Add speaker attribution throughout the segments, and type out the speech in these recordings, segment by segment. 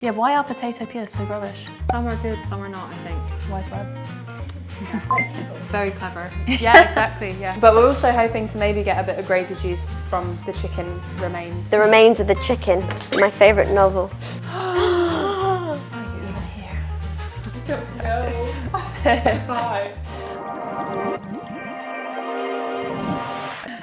Speaker 1: Yeah, why are potato peelers so rubbish?
Speaker 2: Some are good, some are not, I think.
Speaker 1: Wise words.
Speaker 2: Very clever. Yeah, exactly, yeah.
Speaker 1: But we're also hoping to maybe get a bit of gravy juice from the chicken remains.
Speaker 3: The Remains of the Chicken, my favourite novel.
Speaker 1: Are you even here?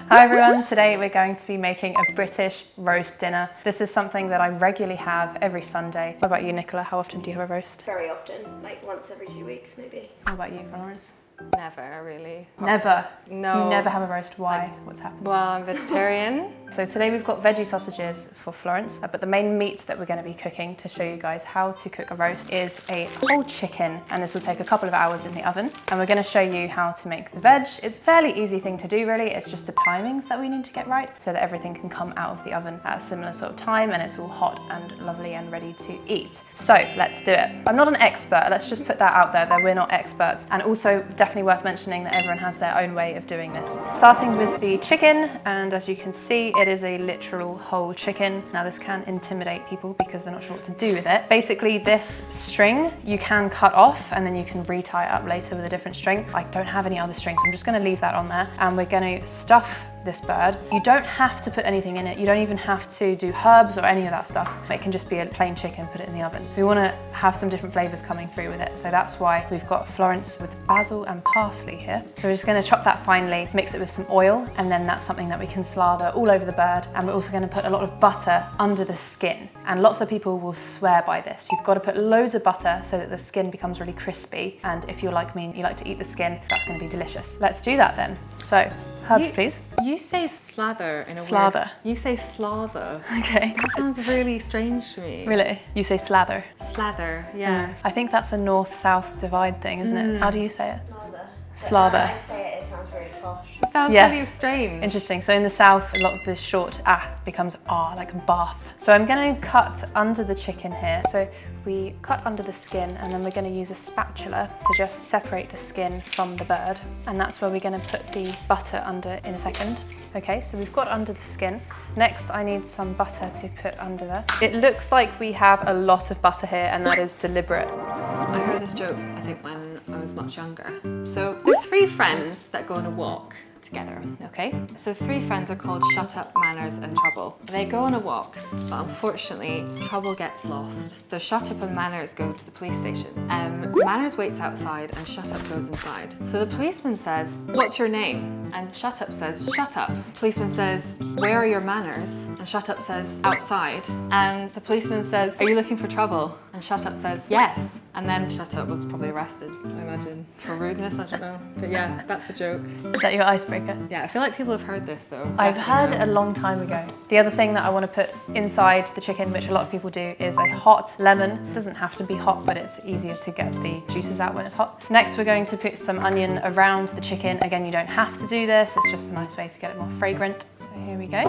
Speaker 1: Hi everyone, today we're going to be making a British roast dinner. This is something that I regularly have every Sunday. What about you, Nicola? How often do you have a roast?
Speaker 3: Very often, like once every 2 weeks maybe.
Speaker 1: How about you, Florence?
Speaker 2: Never, really.
Speaker 1: Never?
Speaker 2: No.
Speaker 1: You never have a roast? Why? What's happened?
Speaker 2: Well, I'm vegetarian.
Speaker 1: So today we've got veggie sausages for Florence, but the main meat that we're going to be cooking to show you guys how to cook a roast is a whole chicken, and this will take a couple of hours in the oven. And we're going to show you how to make the veg. It's a fairly easy thing to do really, it's just the timings that we need to get right so that everything can come out of the oven at a similar sort of time and it's all hot and lovely and ready to eat. So let's do it. I'm not an expert, let's just put that out there that we're not experts, and also definitely worth mentioning that everyone has their own way of doing this. Starting with the chicken, and as you can see, it is a literal whole chicken. Now this can intimidate people because they're not sure what to do with it. Basically this string you can cut off and then you can retie it up later with a different string. I don't have any other string, so I'm just going to leave that on there, and we're going to stuff this bird. You don't have to put anything in it. You don't even have to do herbs or any of that stuff. It can just be a plain chicken, put it in the oven. We want to have some different flavors coming through with it, so that's why we've got Florence with basil and parsley here. So we're just going to chop that finely, mix it with some oil, and then that's something that we can slather all over the bird. And we're also going to put a lot of butter under the skin, and lots of people will swear by this. You've got to put loads of butter so that the skin becomes really crispy, and if you're like me and you like to eat the skin, that's going to be delicious. Let's do that then. So herbs, please.
Speaker 2: You say slather in a
Speaker 1: Slather.
Speaker 2: word. You say slather.
Speaker 1: Okay.
Speaker 2: That sounds really strange to me.
Speaker 1: Really? You say slather?
Speaker 2: Slather, yeah.
Speaker 1: I think that's a north-south divide thing, isn't it? How do you say it?
Speaker 3: Slather.
Speaker 1: Slather.
Speaker 3: I say it, it sounds really posh.
Speaker 2: It sounds
Speaker 1: Yes.
Speaker 2: really strange.
Speaker 1: Interesting. So in the south, a lot of the short becomes like bath. So I'm going to cut under the chicken here. So we cut under the skin, and then we're going to use a spatula to just separate the skin from the bird. And that's where we're going to put the butter under in a second. Okay, so we've got under the skin. Next, I need some butter to put under there. It looks like we have a lot of butter here, and that is deliberate.
Speaker 2: I heard this joke, I think, when I was much younger. So there are three friends that go on a walk together, okay? So three friends are called Shut Up, Manners and Trouble. They go on a walk, but unfortunately, Trouble gets lost. So Shut Up and Manners go to the police station. Manners waits outside and Shut Up goes inside. So the policeman says, "What's your name?" And Shut Up says, "Shut Up." Policeman says, "Where are your manners?" And Shut Up says, "Outside." And the policeman says, "Are you looking for trouble?" And Shut Up says, "Yes." And then Shut Up was probably arrested, I imagine, for rudeness, I don't know. But yeah, that's the joke.
Speaker 1: Is that your icebreaker?
Speaker 2: Yeah, I feel like people have heard this though.
Speaker 1: I've heard it a long time ago. The other thing that I want to put inside the chicken, which a lot of people do, is a hot lemon. It doesn't have to be hot, but it's easier to get the juices out when it's hot. Next, we're going to put some onion around the chicken. Again, you don't have to do this. It's just a nice way to get it more fragrant. So here we go.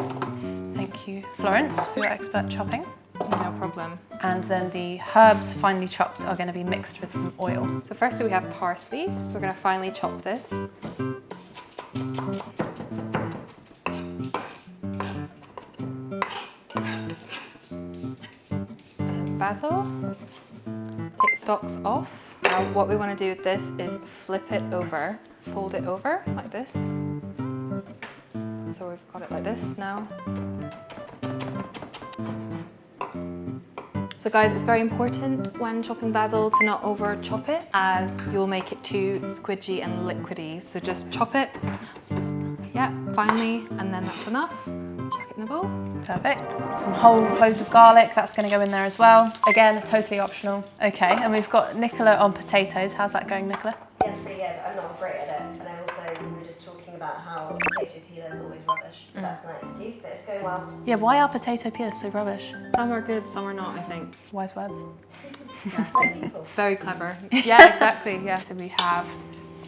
Speaker 1: Thank you, Florence, for your expert chopping.
Speaker 2: No problem.
Speaker 1: And then the herbs finely chopped are going to be mixed with some oil.
Speaker 2: So firstly we have parsley, so we're going to finely chop this. And basil. Take the stalks off. Now what we want to do with this is flip it over, fold it over like this. So we've got it like this now. So guys, it's very important when chopping basil to not over chop it, as you'll make it too squidgy and liquidy. So just chop it, yeah, finely, and then that's enough. Chuck it in the bowl.
Speaker 1: Perfect. Some whole cloves of garlic, that's going to go in there as well. Again, totally optional. Okay, and we've got Nicola on potatoes. How's that going, Nicola?
Speaker 3: Yeah, it's pretty good. I'm not great at it. And I also, we were just talking about how potato peeler is always rubbish. So that's my excuse, but it's going well.
Speaker 1: Yeah, why are potato peelers so rubbish?
Speaker 2: Some are good, some are not, I think.
Speaker 1: Wise words.
Speaker 3: Like people.
Speaker 2: Very clever. Yeah, exactly, yeah.
Speaker 1: So we have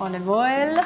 Speaker 1: olive oil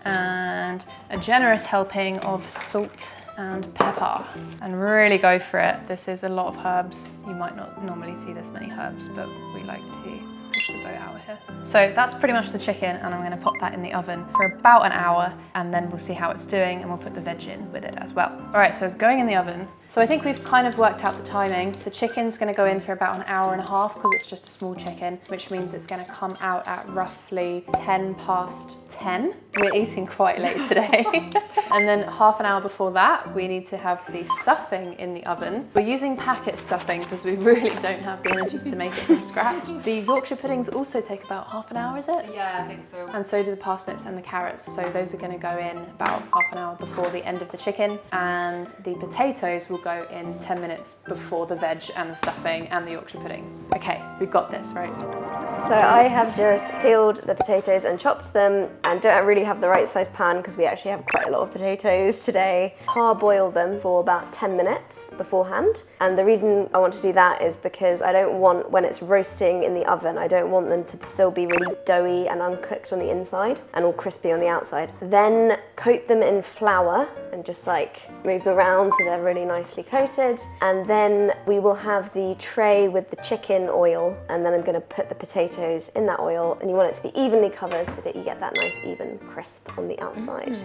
Speaker 1: and a generous helping of salt and pepper, and really go for it. This is a lot of herbs. You might not normally see this many herbs, but we like to push the boat out here. So that's pretty much the chicken, and I'm going to pop that in the oven for about an hour, and then we'll see how it's doing, and we'll put the veg in with it as well. All right, so it's going in the oven. So I think we've kind of worked out the timing. The chicken's going to go in for about an hour and a half because it's just a small chicken, which means it's going to come out at roughly 10 past 10. We're eating quite late today. And then half an hour before that, we need to have the stuffing in the oven. We're using packet stuffing because we really don't have the energy to make it from scratch. The Yorkshire puddings also take about half an hour, is it?
Speaker 2: Yeah, I think so.
Speaker 1: And so do the parsnips and the carrots. So those are going to go in about half an hour before the end of the chicken. And the potatoes will go in 10 minutes before the veg and the stuffing and the Yorkshire puddings. Okay, we've got this, right?
Speaker 3: So I have just peeled the potatoes and chopped them, and don't really have the right size pan because we actually have quite a lot of potatoes today. Parboil them for about 10 minutes beforehand. And the reason I want to do that is because I don't want, when it's roasting in the oven, I don't want them to still be really doughy and uncooked on the inside and all crispy on the outside. Then coat them in flour and just like move them around so they're really nicely coated. And then we will have the tray with the chicken oil, and then I'm going to put the potatoes in that oil, and you want it to be evenly covered so that you get that nice even crisp on the outside.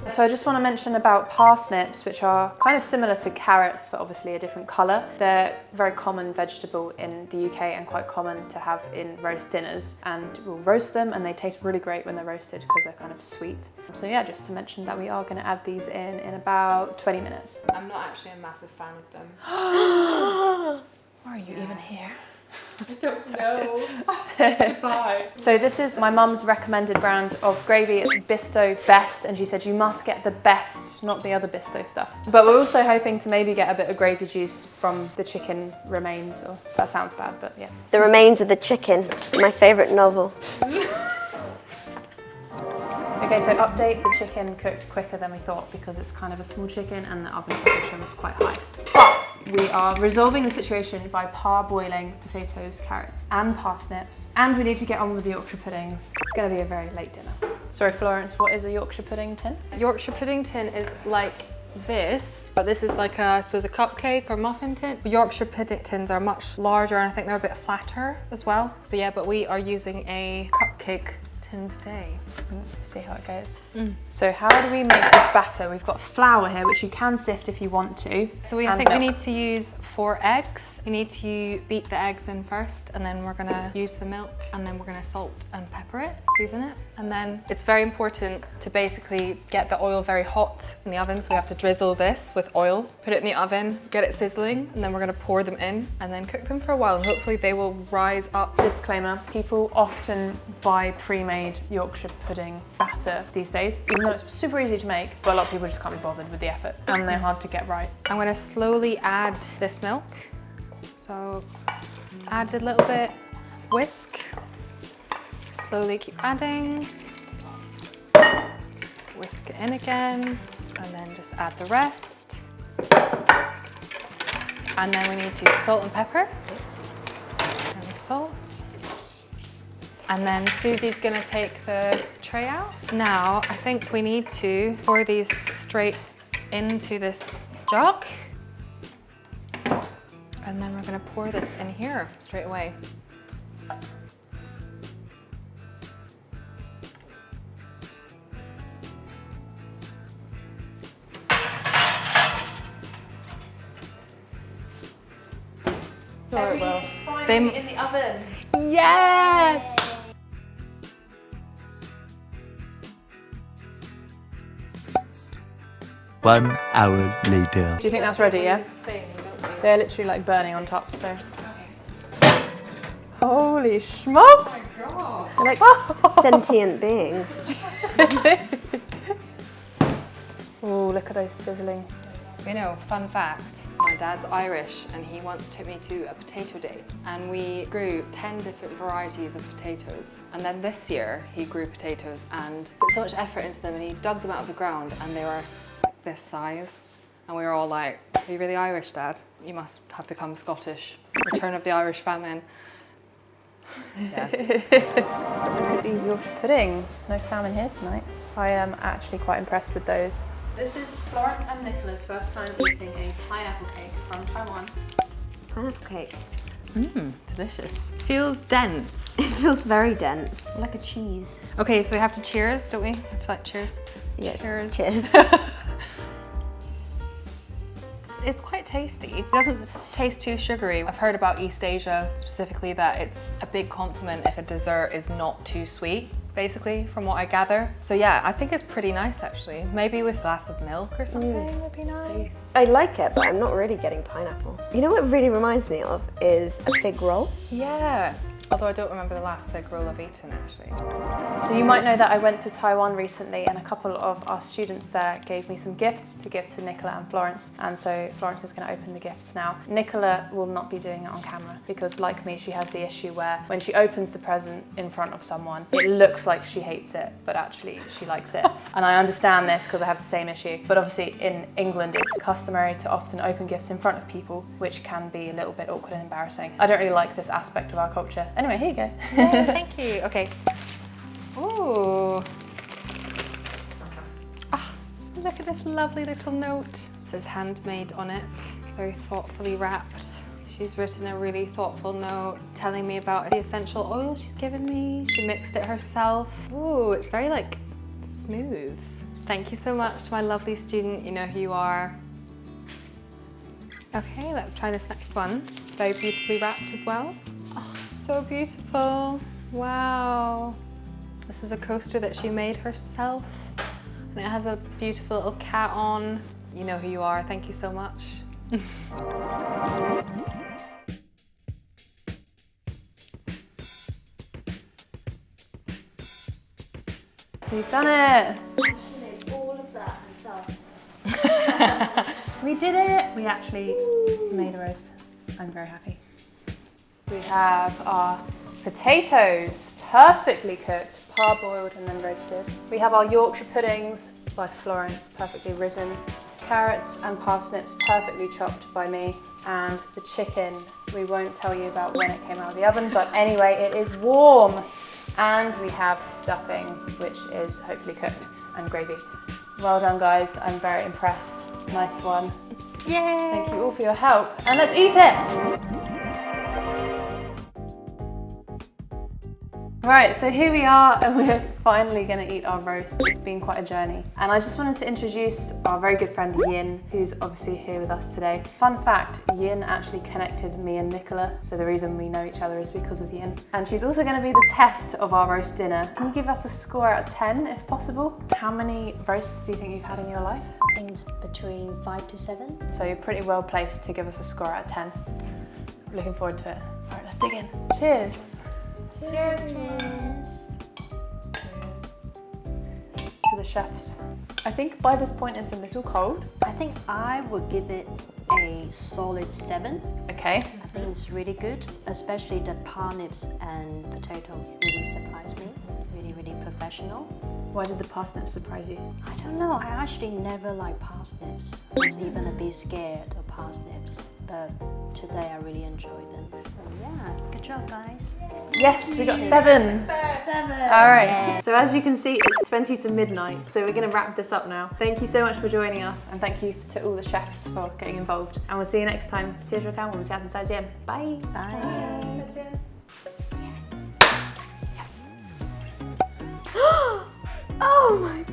Speaker 1: So I just want to mention about parsnips, which are kind of similar to carrots, but obviously a different colour. They're a very common vegetable in the UK and quite common to have in roast dinners. And we'll roast them, and they taste really great when they're roasted because they're kind of sweet. So yeah, just to mention that we are going to add these in about 20 minutes.
Speaker 2: I'm not actually a massive fan of them.
Speaker 1: Why are you even here?
Speaker 2: I don't know. Goodbye.
Speaker 1: So this is my mum's recommended brand of gravy. It's Bisto Best, and she said you must get the best, not the other Bisto stuff. But we're also hoping to maybe get a bit of gravy juice from the chicken remains, or that sounds bad, but yeah.
Speaker 3: The remains of the chicken, my favourite novel.
Speaker 1: Okay, so update, the chicken cooked quicker than we thought because it's kind of a small chicken and the oven temperature was quite high. But we are resolving the situation by parboiling potatoes, carrots and parsnips, and we need to get on with the Yorkshire puddings. It's going to be a very late dinner. Sorry, Florence, what is a Yorkshire pudding tin?
Speaker 2: Yorkshire pudding tin is like this, but this is like I suppose a cupcake or muffin tin. Yorkshire pudding tins are much larger, and I think they're a bit flatter as well. So yeah, but we are using a cupcake tin today.
Speaker 1: See how it goes. So how do we make this batter? We've got flour here, which you can sift if you want to.
Speaker 2: So I think we need to use 4 eggs. We need to beat the eggs in first, and then we're gonna use the milk, and then we're gonna salt and pepper it, season it. And then it's very important to basically get the oil very hot in the oven. So we have to drizzle this with oil, put it in the oven, get it sizzling, and then we're gonna pour them in and then cook them for a while, and hopefully they will rise up.
Speaker 1: Disclaimer, people often buy pre-made Yorkshire pudding batter these days, even though it's super easy to make, but a lot of people just can't be bothered with the effort and they're hard to get right.
Speaker 2: I'm gonna slowly add this milk. So add a little bit, whisk, slowly keep adding, whisk it in again, and then just add the rest. And then we need to salt and pepper, and salt. And then Susie's gonna take the tray out. Now, I think we need to pour these straight into this jug. And then we're gonna pour this in here straight away.
Speaker 1: Sure it will.
Speaker 2: Finally
Speaker 1: in the oven.
Speaker 2: Yes!
Speaker 4: 1 hour later.
Speaker 1: Do you think that's ready, yeah? They're literally like burning on top, so. Holy smokes!
Speaker 2: God.
Speaker 3: They're like sentient beings.
Speaker 1: Oh, look at those sizzling.
Speaker 2: You know, fun fact, my dad's Irish and he once took me to a potato day, and we grew 10 different varieties of potatoes. And then this year he grew potatoes and put so much effort into them, and he dug them out of the ground and they were like this size. And we were all like, are you really Irish, Dad? You must have become Scottish. Return of the Irish famine. Yeah.
Speaker 1: Look at these Yorkshire puddings. No famine here tonight. I am actually quite impressed with those. This is Florence and Nicola's first time eating a pineapple cake from Taiwan.
Speaker 3: Pineapple cake.
Speaker 2: Mmm, delicious. Feels dense.
Speaker 3: It feels very dense.
Speaker 2: Like a cheese. Okay, so we have to cheers, don't we? Have to like cheers.
Speaker 3: Yeah.
Speaker 2: Cheers.
Speaker 3: Cheers.
Speaker 2: It's quite tasty. It doesn't taste too sugary. I've heard about East Asia specifically that it's a big compliment if a dessert is not too sweet, basically, from what I gather. So yeah, I think it's pretty nice actually. Maybe with a glass of milk or something would be nice.
Speaker 3: I like it, but I'm not really getting pineapple. You know what it really reminds me of is a fig roll.
Speaker 2: Yeah. Although I don't remember the last fig roll I've eaten actually.
Speaker 1: So you might know that I went to Taiwan recently and a couple of our students there gave me some gifts to give to Nicola and Florence. And so Florence is going to open the gifts now. Nicola will not be doing it on camera because like me, she has the issue where when she opens the present in front of someone, it looks like she hates it, but actually she likes it. And I understand this because I have the same issue. But obviously in England, it's customary to often open gifts in front of people, which can be a little bit awkward and embarrassing. I don't really like this aspect of our culture. Anyway, here you go.
Speaker 2: Yay, thank you. Okay. Ooh. Ah, look at this lovely little note. It says handmade on it, very thoughtfully wrapped. She's written a really thoughtful note telling me about the essential oil she's given me. She mixed it herself. Ooh, it's very like smooth. Thank you so much to my lovely student. You know who you are. Okay, let's try this next one. Very beautifully wrapped as well. Oh, so beautiful. Wow. This is a coaster that she made herself. And it has a beautiful little cat on. You know who you are. Thank you so much.
Speaker 1: We've done it.
Speaker 3: She made all of that herself.
Speaker 1: We did it. We actually made a roast. I'm very happy. We have our potatoes, perfectly cooked, parboiled and then roasted. We have our Yorkshire puddings by Florence, perfectly risen. Carrots and parsnips, perfectly chopped by me. And the chicken, we won't tell you about when it came out of the oven, but anyway, it is warm. And we have stuffing, which is hopefully cooked, and gravy. Well done, guys. I'm very impressed. Nice one.
Speaker 2: Yay!
Speaker 1: Thank you all for your help. And let's eat it! Right, so here we are and we're finally going to eat our roast. It's been quite a journey. And I just wanted to introduce our very good friend Yin, who's obviously here with us today. Fun fact, Yin actually connected me and Nicola, so the reason we know each other is because of Yin. And she's also going to be the test of our roast dinner. Can you give us a score out of 10 if possible? How many roasts do you think you've had in your life?
Speaker 5: I think it's between 5 to 7.
Speaker 1: So you're pretty well placed to give us a score out of 10. Looking forward to it. All right, let's dig in. Cheers.
Speaker 5: Cheers.
Speaker 1: To the chefs. I think by this point it's a little cold.
Speaker 5: I think I would give it a solid 7.
Speaker 1: Okay.
Speaker 5: I think it's really good, especially the parsnips and potato really surprised me. Really professional.
Speaker 1: Why did the parsnips surprise you?
Speaker 5: I don't know, I actually never liked parsnips. I was even a bit scared of parsnips, but today I really enjoyed them. So yeah, good job guys.
Speaker 1: Yes, we got 7.
Speaker 5: 7!
Speaker 1: All right. Yeah. So as you can see, it's 20 to midnight. So we're going to wrap this up now. Thank you so much for joining us, and thank you to all the chefs for getting involved. And we'll see you next time. 谢谢收看，我们下次再见。Bye.
Speaker 5: Bye.
Speaker 1: Yes.
Speaker 3: Oh my